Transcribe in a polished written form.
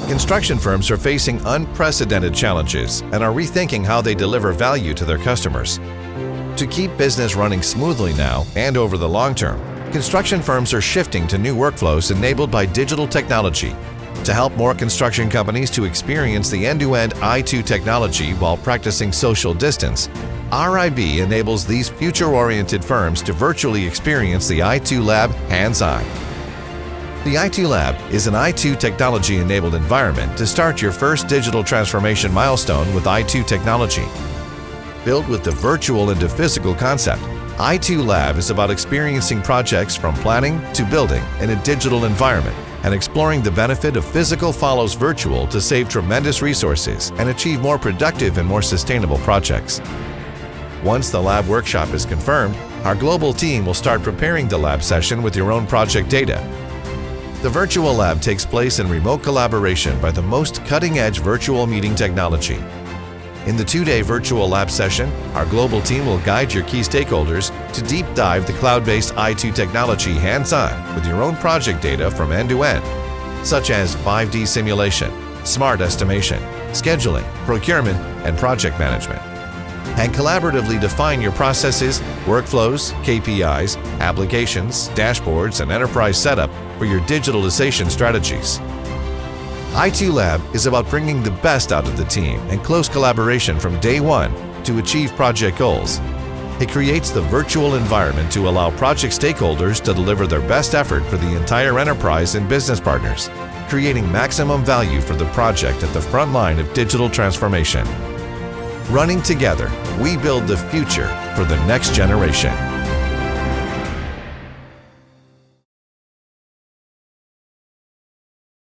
Construction firms are facing unprecedented challenges and are rethinking how they deliver value to their customers. To keep business running smoothly now and over the long term, construction firms are shifting to new workflows enabled by digital technology. To help more construction companies to experience the end-to-end iTWO technology while practicing social distance, RIB enables these future-oriented firms to virtually experience the iTWO Lab hands-on. The iTWO Lab is an iTWO technology-enabled environment to start your first digital transformation milestone with iTWO technology. Built with the virtual into physical concept, iTWO Lab is about experiencing projects from planning to building in a digital environment and exploring the benefit of physical follows virtual to save tremendous resources and achieve more productive and more sustainable projects. Once the lab workshop is confirmed, our global team will start preparing the lab session with your own project data. The virtual lab takes place in remote collaboration by the most cutting-edge virtual meeting technology. In the 2-day virtual lab session, our global team will guide your key stakeholders to deep dive the cloud-based iTWO technology hands-on with your own project data from end to end, such as 5D simulation, smart estimation, scheduling, procurement, and project management. And collaboratively define your processes, workflows, KPIs, applications, dashboards, and enterprise setup for your digitalization strategies. iTWO Lab is about bringing the best out of the team and close collaboration from day one to achieve project goals. It creates the virtual environment to allow project stakeholders to deliver their best effort for the entire enterprise and business partners, creating maximum value for the project at the front line of digital transformation. Running together, we build the future for the next generation.